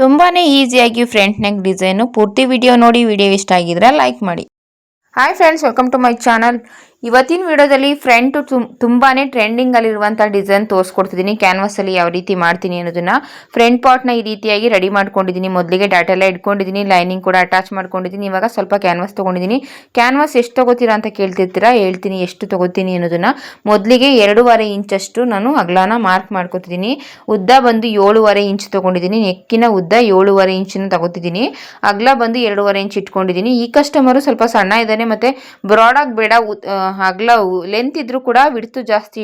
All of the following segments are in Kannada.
ತುಂಬಾನೇ ಈಸಿಯಾಗಿ ಫ್ರಂಟ್ ನೆಕ್ ಡಿಸೈನು ಪೂರ್ತಿ ವಿಡಿಯೋ ನೋಡಿ. ವಿಡಿಯೋ ಇಷ್ಟ ಆಗಿದ್ರೆ ಲೈಕ್ ಮಾಡಿ. Hi friends, welcome to my channel. ಇವತ್ತಿನ ವಿಡಿಯೋದಲ್ಲಿ ಫ್ರಂಟ್ ತುಂಬಾನೇ ಟ್ರೆಂಡಿಂಗ್ ಅಲ್ಲಿರುವಂಥ ಡಿಸೈನ್ ತೋರಿಸ್ಕೊಡ್ತಿದ್ದೀನಿ. ಕ್ಯಾನ್ವಾಸಲ್ಲಿ ಯಾವ ರೀತಿ ಮಾಡ್ತೀನಿ ಅನ್ನೋದನ್ನ. ಫ್ರಂಟ್ ಪಾರ್ಟ್ನ ಈ ರೀತಿಯಾಗಿ ರೆಡಿ ಮಾಡ್ಕೊಂಡಿದ್ದೀನಿ. ಮೊದಲಿಗೆ ಡಾಟಾ ಎಲ್ಲ ಇಟ್ಕೊಂಡಿದ್ದೀನಿ, ಲೈನಿಂಗ್ ಕೂಡ ಅಟ್ಯಾಚ್ ಮಾಡ್ಕೊಂಡಿದ್ದೀನಿ. ಇವಾಗ ಸ್ವಲ್ಪ ಕ್ಯಾನ್ವಾಸ್ ತೊಗೊಂಡಿದ್ದೀನಿ. ಕ್ಯಾನ್ವಾಸ್ ಎಷ್ಟು ತೊಗೋತೀರಾ ಅಂತ ಕೇಳ್ತಿರ್ತೀರಾ, ಹೇಳ್ತೀನಿ ಎಷ್ಟು ತೊಗೋತೀನಿ ಅನ್ನೋದನ್ನ. ಮೊದಲಿಗೆ 2.5 ಇಂಚಷ್ಟು ನಾನು ಅಗಲನ ಮಾರ್ಕ್ ಮಾಡ್ಕೊತಿದ್ದೀನಿ. ಉದ್ದ ಬಂದು 7.5 ಇಂಚ್ ತೊಗೊಂಡಿದ್ದೀನಿ. ನೆಕ್ಕಿನ ಉದ್ದ 7.5 ಇಂಚನ್ನು ತಗೋತಿದ್ದೀನಿ. ಅಗಲ ಬಂದು 2.5 ಇಂಚ್ ಇಟ್ಕೊಂಡಿದ್ದೀನಿ. ಈ ಕಸ್ಟಮರು ಸ್ವಲ್ಪ ಸಣ್ಣ ಇದ್ದಾನೆ, ಮತ್ತೆ ಬ್ರಾಡ್ ಆಗಿ ಬೇಡ, ಅಗಲ ಲೆಂತ್ ಇದ್ರೂ ಕೂಡ ವಿಡ್ತು ಜಾಸ್ತಿ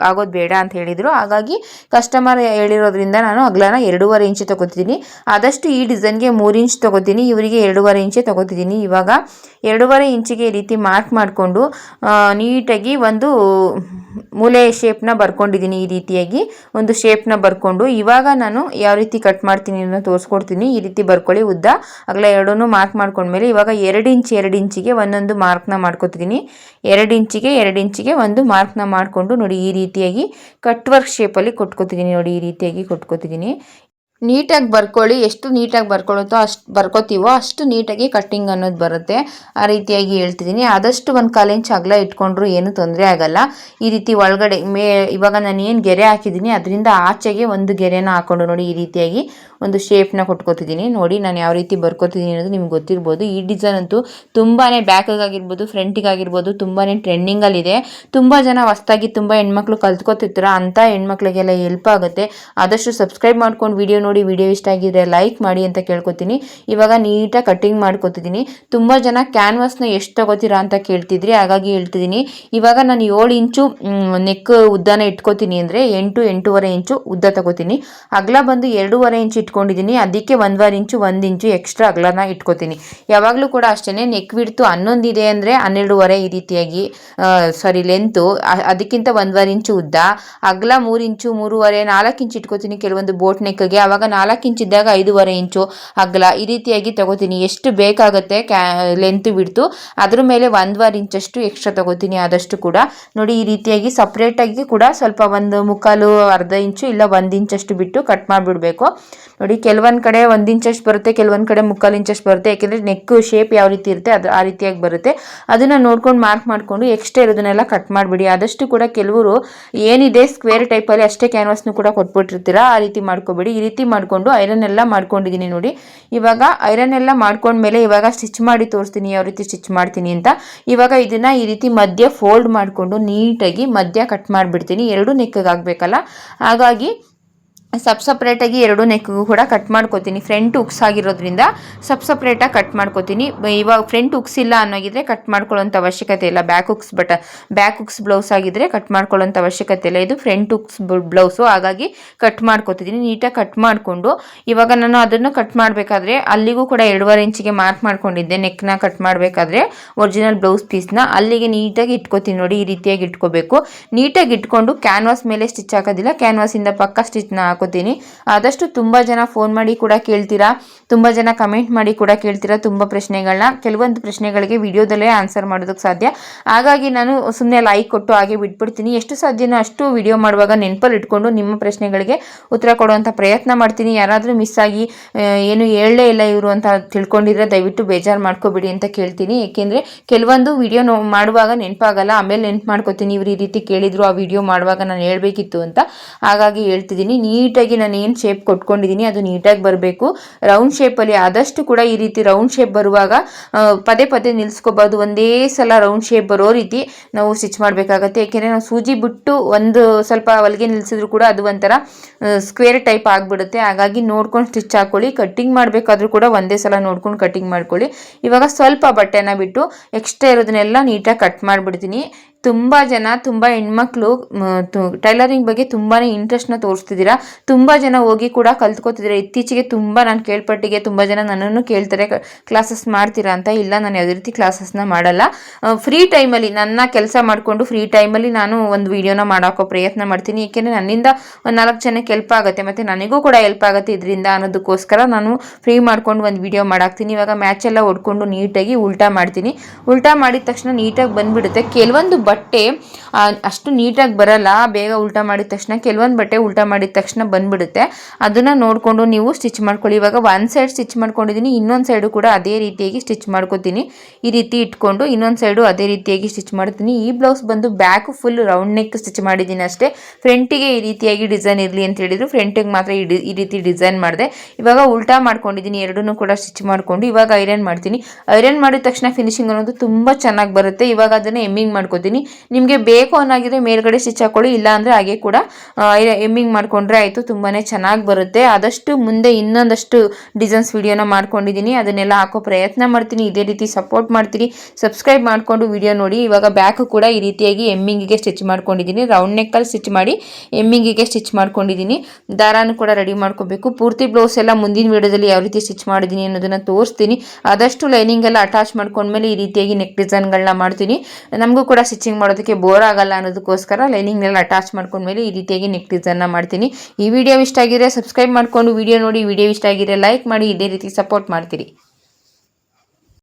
ಆಗೋದು ಬೇಡ ಅಂತ ಹೇಳಿದ್ರು. ಹಾಗಾಗಿ ಕಸ್ಟಮರ್ ಹೇಳಿರೋದ್ರಿಂದ ನಾನು ಅಗಲನ 2.5 ಇಂಚ್ ತಗೋತಿದ್ದೀನಿ. ಆದಷ್ಟು ಈ ಡಿಸೈನ್ಗೆ 3 ಇಂಚ್ ತಗೋತೀನಿ, ಇವರಿಗೆ 2.5 ಇಂಚೆ ತಗೋತಿದ್ದೀನಿ. ಇವಾಗ 2.5 ಇಂಚಿಗೆ ಈ ರೀತಿ ಮಾರ್ಕ್ ಮಾಡಿಕೊಂಡು ನೀಟಾಗಿ ಒಂದು ಮೂಲೆ ಶೇಪ್ನ ಬರ್ಕೊಂಡಿದ್ದೀನಿ. ಈ ರೀತಿಯಾಗಿ ಒಂದು ಶೇಪ್ನ ಬರ್ಕೊಂಡು ಇವಾಗ ನಾನು ಯಾವ ರೀತಿ ಕಟ್ ಮಾಡ್ತೀನಿ ಅನ್ನೋ ತೋರಿಸ್ಕೊಡ್ತೀನಿ. ಈ ರೀತಿ ಬರ್ಕೊಳ್ಳಿ. ಉದ್ದ ಅಗಲ ಎರಡನ್ನೂ ಮಾರ್ಕ್ ಮಾಡ್ಕೊಂಡ್ಮೇಲೆ ಇವಾಗ 2 ಇಂಚಿಗೆ ಒಂದೊಂದು ಮಾರ್ಕ್ನ ಮಾಡ್ಕೊತಿದ್ದೀನಿ. 2 ಇಂಚಿಗೆ ಒಂದು ಮಾರ್ಕ್ನ ಮಾಡಿಕೊಂಡು ನೋಡಿ, ಈ ರೀತಿಯಾಗಿ ಕಟ್ ವರ್ಕ್ ಶೇಪಲ್ಲಿ ಕೊಟ್ಕೋತಿದ್ದೀನಿ. ನೋಡಿ, ಈ ರೀತಿಯಾಗಿ ಕೊಟ್ಕೋತಿದ್ದೀನಿ. ನೀಟಾಗಿ ಬರ್ಕೊಳ್ಳಿ. ಎಷ್ಟು ನೀಟಾಗಿ ಬರ್ಕೋತೀವೋ ಅಷ್ಟು ನೀಟಾಗಿ ಕಟ್ಟಿಂಗ್ ಅನ್ನೋದು ಬರುತ್ತೆ. ಆ ರೀತಿಯಾಗಿ ಹೇಳ್ತಿದ್ದೀನಿ. ಆದಷ್ಟು 1/4 ಇಂಚ್ ಅಗಲ ಇಟ್ಕೊಂಡ್ರು ಏನು ತೊಂದರೆ ಆಗಲ್ಲ. ಈ ರೀತಿ ಒಳಗಡೆ ಇವಾಗ ನಾನು ಏನು ಗೆರೆ ಹಾಕಿದ್ದೀನಿ ಅದರಿಂದ ಆಚೆಗೆ ಒಂದು ಗೆರೆನ ಹಾಕೊಂಡು ನೋಡಿ, ಈ ರೀತಿಯಾಗಿ ಒಂದು ಶೇಪ್ನ ಕೊಟ್ಕೋತಿದ್ದೀನಿ. ನೋಡಿ ನಾನು ಯಾವ ರೀತಿ ಬರ್ಕೋತಿದ್ದೀನಿ ಅನ್ನೋದು ನಿಮ್ಗೆ ಗೊತ್ತಿರ್ಬೋದು. ಈ ಡಿಸೈನ್ ಅಂತೂ ತುಂಬಾ ಬ್ಯಾಕಿಗಾಗಿರ್ಬೋದು, ಫ್ರಂಟಿಗಾಗಿರ್ಬೋದು ತುಂಬಾ ಟ್ರೆಂಡಿಂಗಲ್ಲಿದೆ. ತುಂಬ ಜನ ಹೊಸ್ದಾಗಿ ತುಂಬ ಹೆಣ್ಮಕ್ಳು ಕಲ್ತ್ಕೋತಿರ್ತೀರ, ಅಂಥ ಹೆಣ್ಮಕ್ಳಿಗೆಲ್ಲ ಹೆಲ್ಪ್ ಆಗುತ್ತೆ. ಆದಷ್ಟು ಸಬ್ಸ್ಕ್ರೈಬ್ ಮಾಡ್ಕೊಂಡು ವಿಡಿಯೋ ನೋಡಿ. ವಿಡಿಯೋ ಇಷ್ಟ ಆಗಿದ್ರೆ ಲೈಕ್ ಮಾಡಿ ಅಂತ ಕೇಳ್ಕೊತೀನಿ. ಇವಾಗ ನೀಟಾಗಿ ಕಟ್ಟಿಂಗ್ ಮಾಡ್ಕೊತಿದ್ದೀನಿ. ತುಂಬ ಜನ ಕ್ಯಾನ್ವಾಸ್ನ ಎಷ್ಟು ತಗೋತೀರಾ ಅಂತ ಕೇಳ್ತಿದ್ರಿ, ಹಾಗಾಗಿ ಹೇಳ್ತಿದ್ದೀನಿ. ಇವಾಗ ನಾನು 7 ಇಂಚು ನೆಕ್ ಉದ್ದನ ಇಟ್ಕೋತೀನಿ ಅಂದರೆ 8.5 ಇಂಚು ಉದ್ದ ತಗೋತೀನಿ. ಅಗಲ ಬಂದು 2.5 ಇಂಚು ಇಟ್ಕೊಂಡಿದ್ದೀನಿ. ಅದಕ್ಕೆ 1 ಇಂಚು ಎಕ್ಸ್ಟ್ರಾ ಅಗಲನ ಇಟ್ಕೋತೀನಿ. ಯಾವಾಗಲೂ ಕೂಡ ಅಷ್ಟೇ, ನೆಕ್ ಬಿಡ್ತು 11 ಇದೆ ಅಂದರೆ 12.5 ಈ ರೀತಿಯಾಗಿ ಲೆಂತು, ಅದಕ್ಕಿಂತ 1.5 ಇಂಚು ಉದ್ದ, ಅಗಲ 3 ಇಂಚು 3.5 4 ಇಂಚು ಇಟ್ಕೋತೀನಿ. ಕೆಲವೊಂದು ಬೋಟ್ ನೆಕ್ಗೆ ಆವಾಗ 4 ಇಂಚ್ ಇದ್ದಾಗ 5.5 ಇಂಚು ಅಗಲ ಈ ರೀತಿಯಾಗಿ ತಗೋತೀನಿ. ಎಷ್ಟು ಬೇಕಾಗುತ್ತೆ ಲೆಂತ್ ಬಿಡ್ತು ಅದ್ರ ಮೇಲೆ 1.5 ಇಂಚಷ್ಟು ಎಕ್ಸ್ಟ್ರಾ ತಗೋತೀನಿ. ಆದಷ್ಟು ಕೂಡ ನೋಡಿ, ಈ ರೀತಿಯಾಗಿ ಸಪ್ರೇಟಾಗಿ ಕೂಡ ಸ್ವಲ್ಪ 1/4 ಅರ್ಧ ಇಂಚು ಇಲ್ಲ 1 ಇಂಚಷ್ಟು ಬಿಟ್ಟು ಕಟ್ ಮಾಡಿಬಿಡ್ಬೇಕು. ನೋಡಿ, ಕೆಲವೊಂದು ಕಡೆ 1 ಇಂಚಷ್ಟು ಬರುತ್ತೆ, ಕೆಲವೊಂದು ಕಡೆ 1/4 ಇಂಚಷ್ಟು ಬರುತ್ತೆ. ಯಾಕೆಂದರೆ ನೆಕ್ ಶೇಪ್ ಯಾವ ರೀತಿ ಇರುತ್ತೆ ಅದು ಆ ರೀತಿಯಾಗಿ ಬರುತ್ತೆ. ಅದನ್ನು ನೋಡ್ಕೊಂಡು ಮಾರ್ಕ್ ಮಾಡಿಕೊಂಡು ಎಕ್ಸ್ಟ್ರಾ ಇರೋದನ್ನೆಲ್ಲ ಕಟ್ ಮಾಡಿಬಿಡಿ. ಆದಷ್ಟು ಕೂಡ ಕೆಲವರು ಏನಿದೆ ಸ್ಕ್ವೇರ್ ಟೈಪಲ್ಲಿ ಅಷ್ಟೇ ಕ್ಯಾನ್ವಾಸ್ನು ಕೂಡ ಕೊಟ್ಬಿಟ್ಟಿರ್ತೀರಾ, ಆ ರೀತಿ ಮಾಡ್ಕೋಬೇಡಿ. ಈ ರೀತಿ ಮಾಡಿಕೊಂಡು ಐರನ್ ಎಲ್ಲ ಮಾಡ್ಕೊಂಡಿದ್ದೀನಿ. ನೋಡಿ, ಇವಾಗ ಐರನ್ ಎಲ್ಲ ಮಾಡ್ಕೊಂಡ್ಮೇಲೆ ಇವಾಗ ಸ್ಟಿಚ್ ಮಾಡಿ ತೋರಿಸ್ತೀನಿ ಯಾವ ರೀತಿ ಸ್ಟಿಚ್ ಮಾಡ್ತೀನಿ ಅಂತ. ಇವಾಗ ಇದನ್ನು ಈ ರೀತಿ ಮಧ್ಯ ಫೋಲ್ಡ್ ಮಾಡಿಕೊಂಡು ನೀಟಾಗಿ ಮಧ್ಯ ಕಟ್ ಮಾಡಿಬಿಡ್ತೀನಿ. 2 ನೆಕ್ಗೆ ಆಗಬೇಕಲ್ಲ, ಹಾಗಾಗಿ ಸಪ್ರೇಟಾಗಿ 2 ನೆಕ್ಗೂ ಕೂಡ ಕಟ್ ಮಾಡ್ಕೋತೀನಿ. ಫ್ರಂಟ್ ಉಕ್ಸ್ ಆಗಿರೋದ್ರಿಂದ ಸಪ್ರೇಟಾಗಿ ಕಟ್ ಮಾಡ್ಕೋತೀನಿ. ಇವಾಗ ಫ್ರಂಟ್ ಉಕ್ಸ್ ಇಲ್ಲ ಅನ್ನೋಗಿದ್ರೆ ಕಟ್ ಮಾಡ್ಕೊಳ್ಳೋಂಥ ಅವಶ್ಯಕತೆ ಇಲ್ಲ. ಬ್ಯಾಕ್ ಉಕ್ಸ್ ಬ್ಲೌಸ್ ಆಗಿದ್ರೆ ಕಟ್ ಮಾಡ್ಕೊಳ್ಳೋಂಥ ಅವಶ್ಯಕತೆ ಇಲ್ಲ. ಇದು ಫ್ರಂಟ್ ಉಕ್ಸ್ ಬ್ಲೌಸು, ಹಾಗಾಗಿ ಕಟ್ ಮಾಡ್ಕೋತಿದ್ದೀನಿ. ನೀಟಾಗಿ ಕಟ್ ಮಾಡಿಕೊಂಡು ಇವಾಗ ನಾನು ಅದನ್ನು ಕಟ್ ಮಾಡಬೇಕಾದ್ರೆ ಅಲ್ಲಿಗೂ ಕೂಡ 2.5 ಇಂಚಿಗೆ ಮಾರ್ಕ್ ಮಾಡ್ಕೊಂಡಿದ್ದೆ. ನೆಕ್ನ ಕಟ್ ಮಾಡಬೇಕಾದ್ರೆ ಒರಿಜಿನಲ್ ಬ್ಲೌಸ್ ಪೀಸ್ನ ಅಲ್ಲಿಗೆ ನೀಟಾಗಿ ಇಟ್ಕೋತೀನಿ. ನೋಡಿ, ಈ ರೀತಿಯಾಗಿ ಇಟ್ಕೋಬೇಕು. ನೀಟಾಗಿ ಇಟ್ಕೊಂಡು ಕ್ಯಾನ್ವಾಸ್ ಮೇಲೆ ಸ್ಟಿಚ್ ಹಾಕೋದಿಲ್ಲ, ಕ್ಯಾನ್ವಾಸಿಂದ ಪಕ್ಕ ಸ್ಟಿಚ್ನ ಹಾಕೋತೀನಿ. ಆದಷ್ಟು ತುಂಬ ಜನ ಫೋನ್ ಮಾಡಿ ಕೂಡ ಕೇಳ್ತೀರಾ, ತುಂಬ ಜನ ಕಮೆಂಟ್ ಮಾಡಿ ಕೂಡ ಕೇಳ್ತೀರಾ ತುಂಬ ಪ್ರಶ್ನೆಗಳನ್ನ. ಕೆಲವೊಂದು ಪ್ರಶ್ನೆಗಳಿಗೆ ವಿಡಿಯೋದಲ್ಲೇ ಆನ್ಸರ್ ಮಾಡೋದಕ್ಕೆ ಸಾಧ್ಯ, ಹಾಗಾಗಿ ನಾನು ಸುಮ್ಮನೆ ಲೈಕ್ ಕೊಟ್ಟು ಹಾಗೆ ಬಿಟ್ಬಿಡ್ತೀನಿ. ಎಷ್ಟು ಸಾಧ್ಯನೋ ಅಷ್ಟು ವಿಡಿಯೋ ಮಾಡುವಾಗ ನೆನಪಲ್ಲಿ ಇಟ್ಕೊಂಡು ನಿಮ್ಮ ಪ್ರಶ್ನೆಗಳಿಗೆ ಉತ್ತರ ಕೊಡುವಂಥ ಪ್ರಯತ್ನ ಮಾಡ್ತೀನಿ. ಯಾರಾದರೂ ಮಿಸ್ ಆಗಿ ಏನು ಹೇಳಲೇ ಇಲ್ಲ ಇವರು ಅಂತ ತಿಳ್ಕೊಂಡಿದ್ರೆ ದಯವಿಟ್ಟು ಬೇಜಾರು ಮಾಡ್ಕೋಬೇಡಿ ಅಂತ ಕೇಳ್ತೀನಿ. ಏಕೆಂದರೆ ಕೆಲವೊಂದು ವಿಡಿಯೋ ಮಾಡುವಾಗ ನೆನಪಾಗಲ್ಲ, ಆಮೇಲೆ ನೆನಪು ಮಾಡ್ಕೋತೀನಿ. ಇವರು ಈ ರೀತಿ ಕೇಳಿದ್ರು, ಆ ವಿಡಿಯೋ ಮಾಡುವಾಗ ನಾನು ಹೇಳಬೇಕಿತ್ತು ಅಂತ, ಹಾಗಾಗಿ ಹೇಳ್ತಿದ್ದೀನಿ. ನೀಟಾಗಿ ನಾನು ಏನು ಶೇಪ್ ಕೊಟ್ಕೊಂಡಿದ್ದೀನಿ ಅದು ನೀಟಾಗಿ ಬರಬೇಕು. ರೌಂಡ್ ಶೇಪಲ್ಲಿ ಆದಷ್ಟು ಕೂಡ ಈ ರೀತಿ ರೌಂಡ್ ಶೇಪ್ ಬರುವಾಗ ಪದೇ ಪದೇ ನಿಲ್ಲಿಸ್ಕೋಬಾರ್ದು. ಒಂದೇ ಸಲ ರೌಂಡ್ ಶೇಪ್ ಬರೋ ರೀತಿ ನಾವು ಸ್ಟಿಚ್ ಮಾಡಬೇಕಾಗತ್ತೆ. ಏಕೆಂದರೆ ನಾವು ಸೂಜಿ ಬಿಟ್ಟು ಒಂದು ಸ್ವಲ್ಪ ಹೊಲಿಗೆ ನಿಲ್ಲಿಸಿದ್ರು ಕೂಡ ಅದು ಒಂಥರ ಸ್ಕ್ವೇರ್ ಟೈಪ್ ಆಗಿಬಿಡುತ್ತೆ. ಹಾಗಾಗಿ ನೋಡ್ಕೊಂಡು ಸ್ಟಿಚ್ ಹಾಕ್ಕೊಳ್ಳಿ. ಕಟ್ಟಿಂಗ್ ಮಾಡಬೇಕಾದ್ರೂ ಕೂಡ ಒಂದೇ ಸಲ ನೋಡ್ಕೊಂಡು ಕಟ್ಟಿಂಗ್ ಮಾಡ್ಕೊಳ್ಳಿ. ಇವಾಗ ಸ್ವಲ್ಪ ಬಟ್ಟೆನ ಬಿಟ್ಟು ಎಕ್ಸ್ಟ್ರಾ ಇರೋದನ್ನೆಲ್ಲ ನೀಟಾಗಿ ಕಟ್ ಮಾಡಿಬಿಡ್ತೀನಿ. ತುಂಬ ಜನ ತುಂಬ ಹೆಣ್ಮಕ್ಳು ಟೈಲರಿಂಗ್ ಬಗ್ಗೆ ತುಂಬಾ ಇಂಟ್ರೆಸ್ಟ್ನ ತೋರಿಸ್ತಿದ್ದೀರಾ. ತುಂಬ ಜನ ಹೋಗಿ ಕೂಡ ಕಲ್ತ್ಕೋತಿದ್ದೀರಾ. ಇತ್ತೀಚೆಗೆ ತುಂಬ ನಾನು ಕೇಳ್ಪಟ್ಟಿಗೆ ತುಂಬ ಜನ ನನ್ನನ್ನು ಕೇಳ್ತಾರೆ, ಕ್ಲಾಸಸ್ ಮಾಡ್ತೀರಾ ಅಂತ. ಇಲ್ಲ, ನಾನು ಯಾವುದೇ ರೀತಿ ಕ್ಲಾಸಸ್ನ ಮಾಡಲ್ಲ. ಫ್ರೀ ಟೈಮಲ್ಲಿ ನನ್ನ ಕೆಲಸ ಮಾಡಿಕೊಂಡು ಫ್ರೀ ಟೈಮಲ್ಲಿ ನಾನು ಒಂದು ವಿಡಿಯೋನ ಮಾಡೋಕ್ಕೋ ಪ್ರಯತ್ನ ಮಾಡ್ತೀನಿ. ಏಕೆಂದರೆ ನನ್ನಿಂದ ಒಂದು 4 ಜನಕ್ಕೆ ಹೆಲ್ಪ್ ಆಗುತ್ತೆ, ಮತ್ತು ನನಗೂ ಕೂಡ ಹೆಲ್ಪ್ ಆಗುತ್ತೆ ಇದರಿಂದ ಅನ್ನೋದಕ್ಕೋಸ್ಕರ ನಾನು ಫ್ರೀ ಮಾಡ್ಕೊಂಡು ಒಂದು ವಿಡಿಯೋ ಮಾಡಾಕ್ತೀನಿ. ಇವಾಗ ಮ್ಯಾಚ್ ಎಲ್ಲ ಹೊಡ್ಕೊಂಡು ನೀಟಾಗಿ ಉಲ್ಟಾ ಮಾಡ್ತೀನಿ. ಉಲ್ಟಾ ಮಾಡಿದ ತಕ್ಷಣ ನೀಟಾಗಿ ಬಂದುಬಿಡುತ್ತೆ. ಕೆಲವೊಂದು ಬಟ್ಟೆ ಅಷ್ಟು ನೀಟಾಗಿ ಬರಲ್ಲ, ಬೇಗ ಉಲ್ಟಾ ಮಾಡಿದ ತಕ್ಷಣ. ಕೆಲವೊಂದು ಬಟ್ಟೆ ಉಲ್ಟಾ ಮಾಡಿದ ತಕ್ಷಣ ಬಂದ್ಬಿಡುತ್ತೆ. ಅದನ್ನು ನೋಡಿಕೊಂಡು ನೀವು ಸ್ಟಿಚ್ ಮಾಡ್ಕೊಳ್ಳಿ. ಇವಾಗ ಒಂದು ಸೈಡ್ ಸ್ಟಿಚ್ ಮಾಡ್ಕೊಂಡಿದ್ದೀನಿ, ಇನ್ನೊಂದು ಸೈಡು ಕೂಡ ಅದೇ ರೀತಿಯಾಗಿ ಸ್ಟಿಚ್ ಮಾಡ್ಕೊತೀನಿ. ಈ ರೀತಿ ಇಟ್ಕೊಂಡು ಇನ್ನೊಂದು ಸೈಡು ಅದೇ ರೀತಿಯಾಗಿ ಸ್ಟಿಚ್ ಮಾಡ್ತೀನಿ. ಈ ಬ್ಲೌಸ್ ಬಂದು back full round neck stitch ಮಾಡಿದ್ದೀನಿ ಅಷ್ಟೇ. ಫ್ರಂಟಿಗೆ ಈ ರೀತಿಯಾಗಿ ಡಿಸೈನ್ ಇರಲಿ ಅಂತ ಹೇಳಿದ್ರು, ಫ್ರಂಟಿಗೆ ಮಾತ್ರ ಈ ರೀತಿ ಡಿಸೈನ್ ಮಾಡಿದೆ. ಇವಾಗ ಉಲ್ಟಾ ಮಾಡ್ಕೊಂಡಿದ್ದೀನಿ, ಎರಡನ್ನೂ ಕೂಡ ಸ್ಟಿಚ್ ಮಾಡಿಕೊಂಡು ಇವಾಗ ಐರನ್ ಮಾಡ್ತೀನಿ. ಐರನ್ ಮಾಡಿದ ತಕ್ಷಣ ಫಿನಿಶಿಂಗ್ ಅನ್ನೋದು ತುಂಬ ಚೆನ್ನಾಗಿ ಬರುತ್ತೆ. ಇವಾಗ ಅದನ್ನು ಎಮ್ಮಿಂಗ್ ಮಾಡ್ಕೋತೀನಿ. ನಿಮಗೆ ಬೇಕು ಅನ್ನೋಗಿದ್ರೆ ಮೇಲ್ಗಡೆ ಸ್ಟಿಚ್ ಹಾಕೊಳ್ಳಿ, ಇಲ್ಲ ಅಂದರೆ ಹಾಗೆ ಕೂಡ ಎಮ್ಮಿಂಗ್ ಮಾಡ್ಕೊಂಡ್ರೆ ಆಯಿತು, ತುಂಬಾ ಚೆನ್ನಾಗಿ ಬರುತ್ತೆ. ಆದಷ್ಟು ಮುಂದೆ ಇನ್ನೊಂದಷ್ಟು ಡಿಸೈನ್ಸ್ ವಿಡಿಯೋನ ಮಾಡ್ಕೊಂಡಿದ್ದೀನಿ, ಅದನ್ನೆಲ್ಲ ಹಾಕೋ ಪ್ರಯತ್ನ ಮಾಡ್ತೀನಿ. ಇದೇ ರೀತಿ ಸಪೋರ್ಟ್ ಮಾಡ್ತೀನಿ, ಸಬ್ಸ್ಕ್ರೈಬ್ ಮಾಡಿಕೊಂಡು ವಿಡಿಯೋ ನೋಡಿ. ಇವಾಗ ಬ್ಯಾಕ್ ಕೂಡ ಈ ರೀತಿಯಾಗಿ ಎಮ್ಮಿಂಗಿಗೆ ಸ್ಟಿಚ್ ಮಾಡ್ಕೊಂಡಿದ್ದೀನಿ, ರೌಂಡ್ ನೆಕ್ಕಲ್ಲಿ ಸ್ಟಿಚ್ ಮಾಡಿ ಎಮ್ಮಿಂಗಿಗೆ ಸ್ಟಿಚ್ ಮಾಡ್ಕೊಂಡಿದ್ದೀನಿ. ದಾರಾನು ಕೂಡ ರೆಡಿ ಮಾಡ್ಕೋಬೇಕು. ಪೂರ್ತಿ ಬ್ಲೌಸ್ ಎಲ್ಲ ಮುಂದಿನ ವಿಡಿಯೋದಲ್ಲಿ ಯಾವ ರೀತಿ ಸ್ಟಿಚ್ ಮಾಡಿದ್ದೀನಿ ಅನ್ನೋದನ್ನು ತೋರಿಸ್ತೀನಿ. ಆದಷ್ಟು ಲೈನಿಂಗ್ ಎಲ್ಲ ಅಟ್ಯಾಚ್ ಮಾಡ್ಕೊಂಡ್ಮೇಲೆ ಈ ರೀತಿಯಾಗಿ ನೆಕ್ ಡಿಸೈನ್ಗಳನ್ನ ಮಾಡ್ತೀನಿ. ನಮಗೂ ಕೂಡ ಸ್ಟಿಚಿಂಗ್ ಮಾಡೋದಕ್ಕೆ ಬೋರ್ ಆಗಲ್ಲ ಅನ್ನೋದಕ್ಕೋಸ್ಕರ ಲೈನಿಂಗ್ ಎಲ್ಲ ಅಟ್ಯಾಚ್ ಮಾಡ್ಕೊಂಡ್ಮೇಲೆ ಈ ರೀತಿಯಾಗಿ ನೆಕ್ ಡಿಸೈನ್ನ ಮಾಡ್ತೀನಿ. ಈ ವಿಡಿಯೋ ಇಷ್ಟ ಆಗಿದ್ರೆ ಸಬ್ಸ್ಕ್ರೈಬ್ ಮಾಡ್ಕೊಂಡು ವಿಡಿಯೋ ನೋಡಿ. ವಿಡಿಯೋ ಇಷ್ಟ ಆಗಿದ್ರೆ ಲೈಕ್ ಮಾಡಿ, ಇದೇ ರೀತಿ ಸಪೋರ್ಟ್ ಮಾಡ್ತೀರಿ.